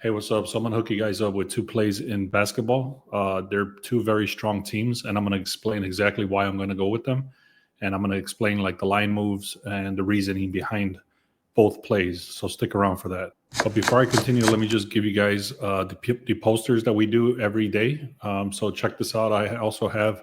Hey, what's up? So I'm going to hook you guys up with two plays in basketball. They're two very strong teams, and I'm going to explain exactly why I'm going to go with them. And I'm going to explain like the line moves and the reasoning behind both plays. So stick around for that. But before I continue, let me just give you guys the posters that we do every day. So check this out. I also have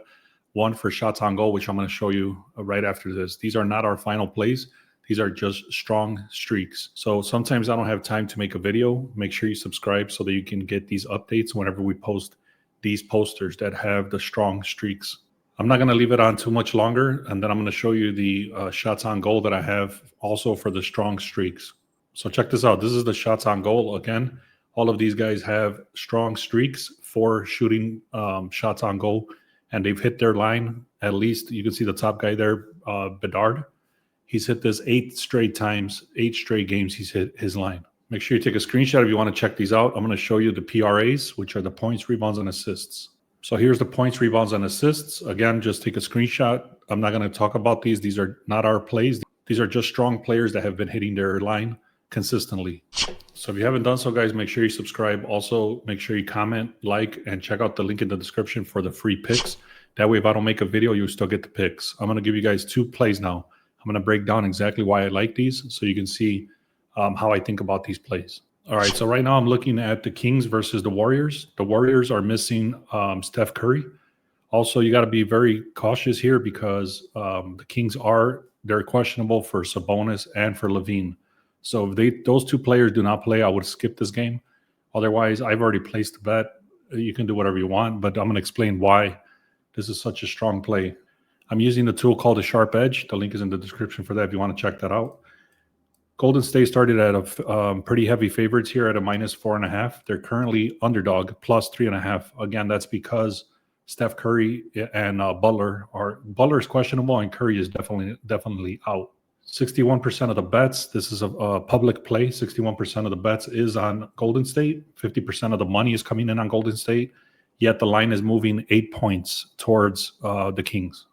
one for shots on goal, which I'm going to show you right after this. These are not our final plays. These are just strong streaks. So sometimes I don't have time to make a video. Make sure you subscribe so that you can get these updates whenever we post these posters that have the strong streaks. I'm not going to leave it on too much longer, and then I'm going to show you the shots on goal that I have also for the strong streaks. So check this out. This is the shots on goal. Again, all of these guys have strong streaks for shooting shots on goal, and they've hit their line. At least you can see the top guy there, Bedard. He's hit this 8 straight times, 8 straight games he's hit his line. Make sure you take a screenshot if you want to check these out. I'm going to show you the PRAs, which are the points, rebounds, and assists. So here's the points, rebounds, and assists. Again, just take a screenshot. I'm not going to talk about these. These are not our plays. These are just strong players that have been hitting their line consistently. So if you haven't done so, guys, make sure you subscribe. Also, make sure you comment, like, and check out the link in the description for the free picks. That way, if I don't make a video, you still get the picks. I'm going to give you guys 2 plays now. I'm going to break down exactly why I like these so you can see how I think about these plays. All right, so right now I'm looking at the Kings versus the Warriors. The Warriors are missing Steph Curry. Also, you got to be very cautious here because the Kings they're questionable for Sabonis and for Levine. So if those 2 players do not play, I would skip this game. Otherwise, I've already placed the bet. You can do whatever you want, but I'm going to explain why this is such a strong play. I'm using the tool called the Sharp Edge. The link is in the description for that if you want to check that out. Golden State started at a pretty heavy favorites here at a -4.5. They're currently underdog plus 3.5. Again, that's because Steph Curry and Butler is questionable and Curry is definitely out. 61% of the bets. This is a public play. 61% of the bets is on Golden State. 50% of the money is coming in on Golden State. Yet the line is moving 8 points towards the Kings.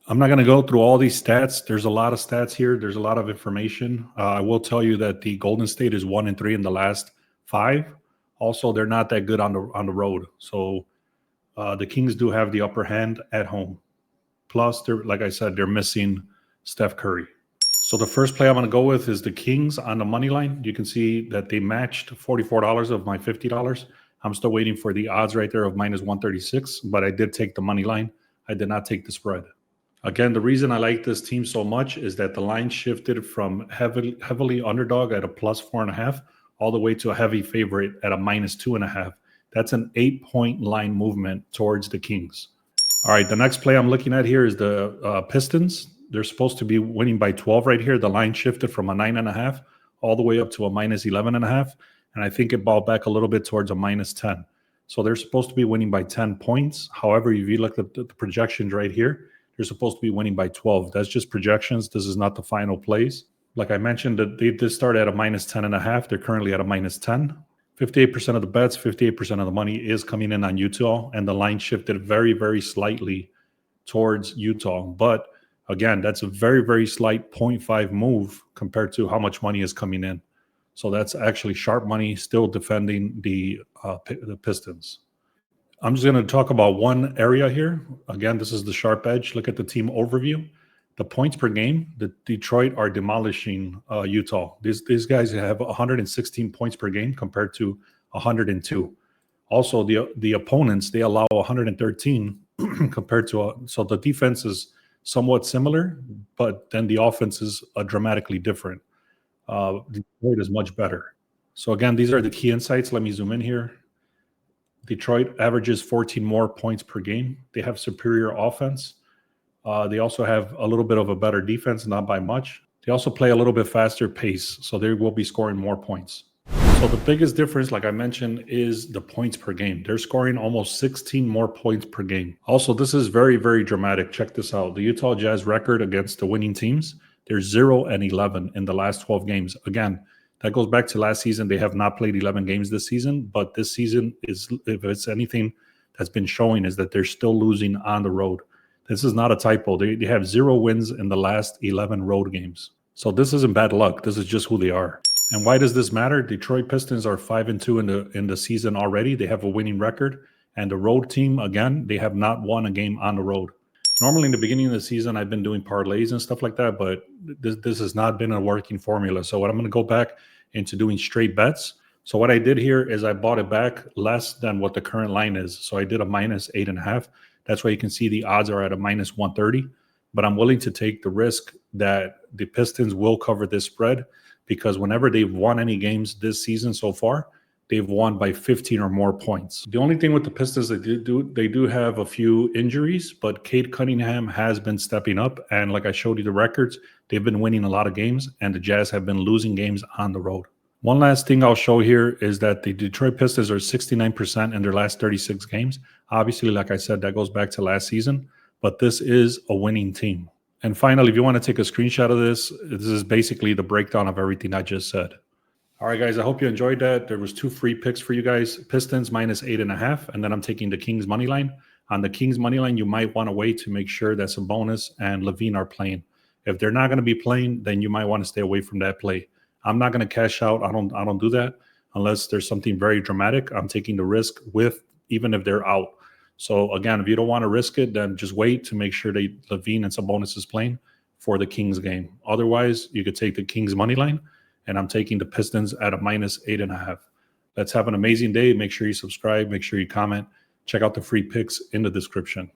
I'm not going to go through all these stats. There's a lot of stats here. There's a lot of information. I will tell you that the Golden State is 1-3 in the last 5. Also, they're not that good on the road. So the Kings do have the upper hand at home. Plus, like I said, they're missing Steph Curry. So the first play I'm going to go with is the Kings on the money line. You can see that they matched $44 of my $50. I'm still waiting for the odds right there of -136, but I did take the money line. I did not take the spread. Again, the reason I like this team so much is that the line shifted from heavily underdog at a +4.5 all the way to a heavy favorite at a -2.5. That's an 8-point line movement towards the Kings. All right, the next play I'm looking at here is the Pistons. They're supposed to be winning by 12 right here. The line shifted from a 9.5 all the way up to a -11.5, and I think it balled back a little bit towards a -10. So they're supposed to be winning by 10 points. However, if you look at the projections right here, they're supposed to be winning by 12. That's just projections. This is not the final plays. Like I mentioned, they did start at a -10.5. They're currently at a -10. 58% of the bets, 58% of the money is coming in on Utah, and the line shifted very, very slightly towards Utah. But again, that's a very, very slight 0.5 move compared to how much money is coming in. So that's actually sharp money still defending the Pistons. I'm just going to talk about one area here. Again, this is the Sharp Edge. Look at the team overview. The points per game, the Detroit are demolishing Utah. These guys have 116 points per game compared to 102. Also, the opponents, they allow 113 compared to so the defense is somewhat similar, but then the offense is dramatically different. Detroit is much better. So again, these are the key insights. Let me zoom in here. Detroit averages 14 more points per game. They have superior offense. They also have a little bit of a better defense, not by much. They also play a little bit faster pace, so they will be scoring more points. So the biggest difference, like I mentioned, is the points per game. They're scoring almost 16 more points per game. Also, this is very, very dramatic. Check this out. The Utah Jazz record against the winning teams, they're 0-11 in the last 12 games. Again, that goes back to last season. They have not played 11 games this season, but this season is, if it's anything that's been showing, is that they're still losing on the road. This is not a typo. They have 0 wins in the last 11 road games. So this isn't bad luck. This is just who they are. And why does this matter? Detroit Pistons are 5-2 in the season already. They have a winning record. And the road team, again, they have not won a game on the road. Normally in the beginning of the season, I've been doing parlays and stuff like that, but this has not been a working formula. So what I'm going to go back into doing straight bets. So what I did here is I bought it back less than what the current line is. So I did a -8.5. That's why you can see the odds are at a -130. But I'm willing to take the risk that the Pistons will cover this spread, because whenever they've won any games this season so far, they've won by 15 or more points. The only thing with the Pistons, they do have a few injuries, but Cade Cunningham has been stepping up. And like I showed you the records, they've been winning a lot of games, and the Jazz have been losing games on the road. One last thing I'll show here is that the Detroit Pistons are 69% in their last 36 games. Obviously, like I said, that goes back to last season, but this is a winning team. And finally, if you want to take a screenshot of this is basically the breakdown of everything I just said. All right, guys, I hope you enjoyed that. There was 2 free picks for you guys. Pistons -8.5, and then I'm taking the Kings money line. On the Kings money line, you might want to wait to make sure that Sabonis and Levine are playing. If they're not going to be playing, then you might want to stay away from that play. I'm not going to cash out. I don't do that unless there's something very dramatic. I'm taking the risk with, even if they're out. So again, if you don't want to risk it, then just wait to make sure that Levine and Sabonis is playing for the Kings game. Otherwise, you could take the Kings money line, and I'm taking the Pistons at a -8.5. Let's have an amazing day. Make sure you subscribe. Make sure you comment. Check out the free picks in the description.